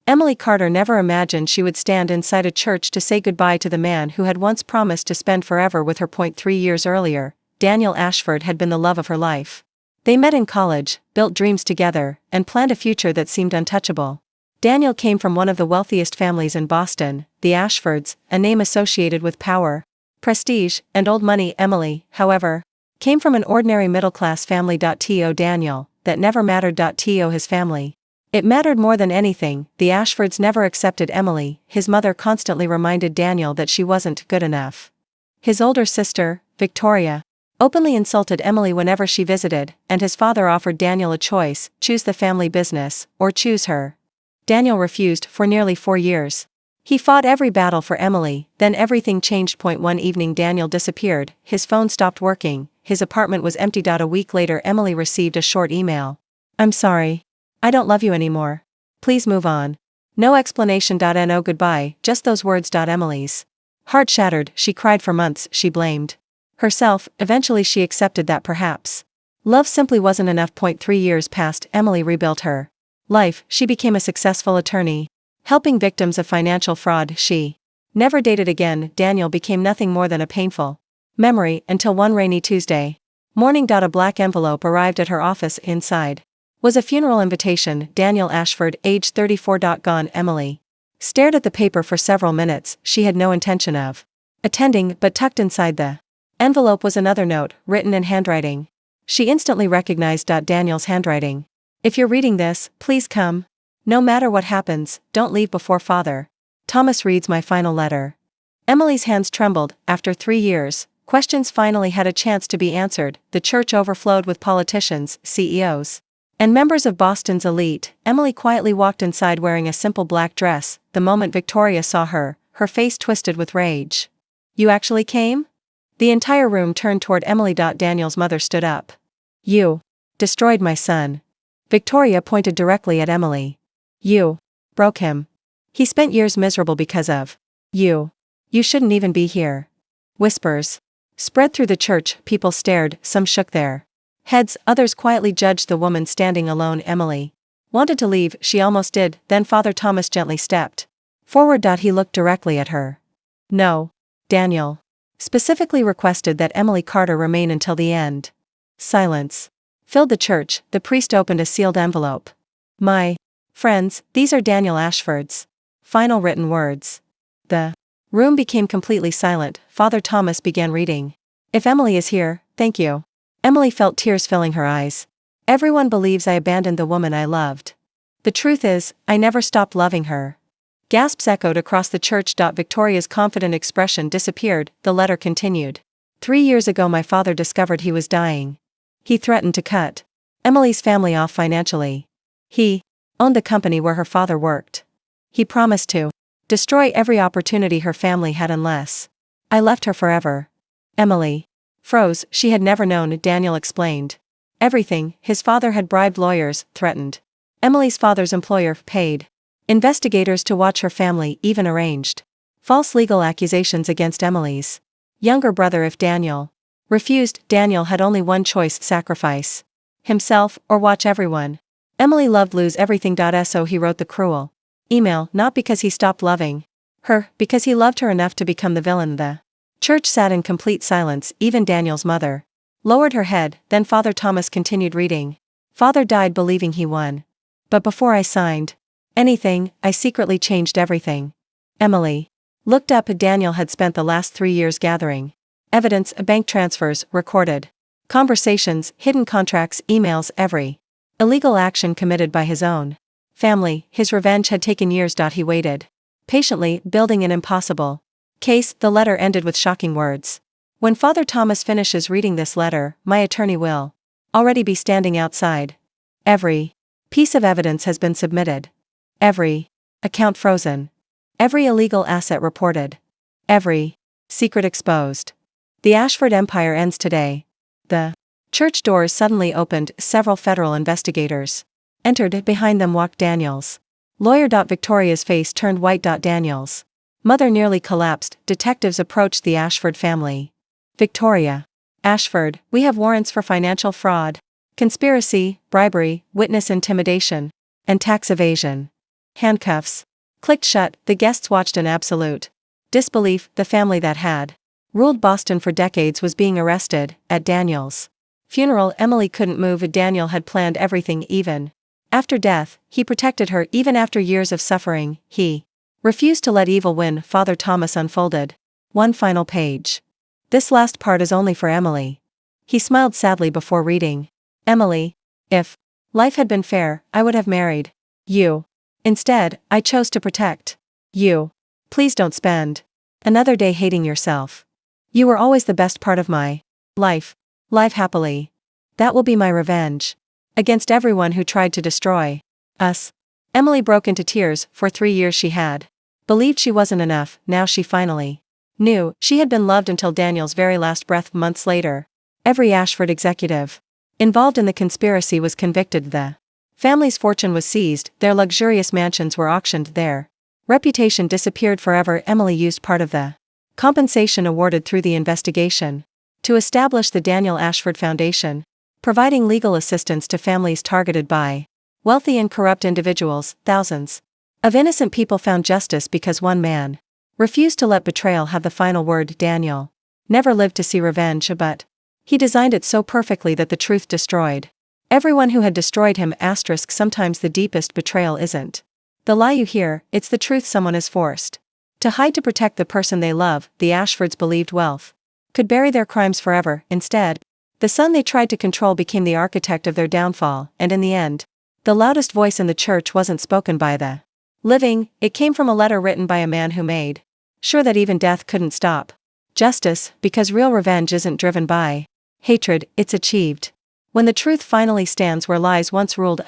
Emily Carter never imagined she would stand inside a church to say goodbye to the man who had once promised to spend forever with her. 3 years earlier, Daniel Ashford had been the love of her life. They met in college, built dreams together, and planned a future that seemed untouchable. Daniel came from one of the wealthiest families in Boston, the Ashfords, a name associated with power, prestige, and old money. Emily, however, came from an ordinary middle-class family. To Daniel, that never mattered. To his family, it mattered more than anything. The Ashfords never accepted Emily. His mother constantly reminded Daniel that she wasn't good enough. His older sister, Victoria, openly insulted Emily whenever she visited, and his father offered Daniel a choice: choose the family business, or choose her. Daniel refused for nearly 4 years. He fought every battle for Emily, then everything changed. One evening Daniel disappeared, his phone stopped working, his apartment was empty. A week later Emily received a short email. "I'm sorry. I don't love you anymore. Please move on." No explanation. No goodbye, just those words. Emily's heart shattered. She cried for months. She blamed herself. Eventually she accepted that perhaps love simply wasn't enough. 3 years passed. Emily rebuilt her life. She became a successful attorney, helping victims of financial fraud. She never dated again. Daniel became nothing more than a painful memory until one rainy Tuesday morning. A black envelope arrived at her office. Inside was a funeral invitation. Daniel Ashford, age 34. Gone. Emily stared at the paper for several minutes. She had no intention of attending, but tucked inside the envelope was another note, written in handwriting. She instantly recognized Daniel's handwriting. "If you're reading this, please come. No matter what happens, don't leave before Father Thomas reads my final letter." Emily's hands trembled. After 3 years, questions finally had a chance to be answered. The church overflowed with politicians, CEOs, and members of Boston's elite. Emily quietly walked inside wearing a simple black dress. The moment Victoria saw her, her face twisted with rage. "You actually came?" The entire room turned toward Emily. Daniel's mother stood up. "You destroyed my son." Victoria pointed directly at Emily. "You broke him. He spent years miserable because of you. You shouldn't even be here." Whispers spread through the church. People stared, some shook their heads, others quietly judged the woman standing alone. Emily wanted to leave, she almost did, then Father Thomas gently stepped forward. He looked directly at her. "No." Daniel specifically requested that Emily Carter remain until the end. Silence filled the church. The priest opened a sealed envelope. "My friends, these are Daniel Ashford's final written words." The room became completely silent. Father Thomas began reading. "If Emily is here, thank you." Emily felt tears filling her eyes. "Everyone believes I abandoned the woman I loved. The truth is, I never stopped loving her." Gasps echoed across the church. Victoria's confident expression disappeared. The letter continued. 3 years ago my father discovered he was dying. He threatened to cut Emily's family off financially. He owned the company where her father worked. He promised to destroy every opportunity her family had unless I left her forever. Emily froze. She had never known. Daniel explained everything. His father had bribed lawyers, threatened Emily's father's employer, paid investigators to watch her family, even arranged false legal accusations against Emily's younger brother if Daniel refused. Daniel had only one choice: sacrifice himself, or watch everyone Emily loved lose everything. So he wrote the cruel email, not because he stopped loving her, because he loved her enough to become the villain. The church sat in complete silence. Even Daniel's mother lowered her head. Then Father Thomas continued reading. "Father died believing he won. But before I signed anything, I secretly changed everything." Emily looked up. Daniel had spent the last 3 years gathering evidence, bank transfers, recorded conversations, hidden contracts, emails, every illegal action committed by his own family. His revenge had taken years. He waited patiently, building an impossible case. The letter ended with shocking words. "When Father Thomas finishes reading this letter, my attorney will already be standing outside. Every piece of evidence has been submitted. Every account frozen. Every illegal asset reported. Every secret exposed. The Ashford empire ends today." The church doors suddenly opened. Several federal investigators entered. Behind them walked Daniel's lawyer. Victoria's face turned white. Daniel's mother nearly collapsed. Detectives approached the Ashford family. "Victoria Ashford, we have warrants for financial fraud, conspiracy, bribery, witness intimidation, and tax evasion." Handcuffs. Clicked shut. The guests watched in absolute disbelief. The family that had ruled Boston for decades was being arrested. At Daniel's funeral, Emily couldn't move. Daniel had planned everything. Even after death, he protected her. Even after years of suffering, he refused to let evil win. Father Thomas unfolded one final page. This last part is only for Emily. He smiled sadly before reading. Emily, if life had been fair, I would have married you. Instead, I chose to protect you. Please don't spend another day hating yourself. You were always the best part of my life. Live happily. That will be my revenge against everyone who tried to destroy us. Emily broke into tears. For 3 years she had believed she wasn't enough. Now she finally knew she had been loved until Daniel's very last breath. Months later, every Ashford executive involved in the conspiracy was convicted. The family's fortune was seized. Their luxurious mansions were auctioned. Their reputation disappeared forever. Emily used part of the compensation awarded through the investigation to establish the Daniel Ashford Foundation, providing legal assistance to families targeted by wealthy and corrupt individuals. Thousands of innocent people found justice because one man refused to let betrayal have the final word. Daniel never lived to see revenge, but he designed it so perfectly that the truth destroyed everyone who had destroyed him. Sometimes the deepest betrayal isn't the lie you hear, it's the truth someone is forced to hide to protect the person they love. The Ashfords believed wealth could bury their crimes forever. Instead, the son they tried to control became the architect of their downfall, and in the end, the loudest voice in the church wasn't spoken by the living. It came from a letter written by a man who made sure that even death couldn't stop justice, because real revenge isn't driven by hatred, it's achieved when the truth finally stands where lies once ruled.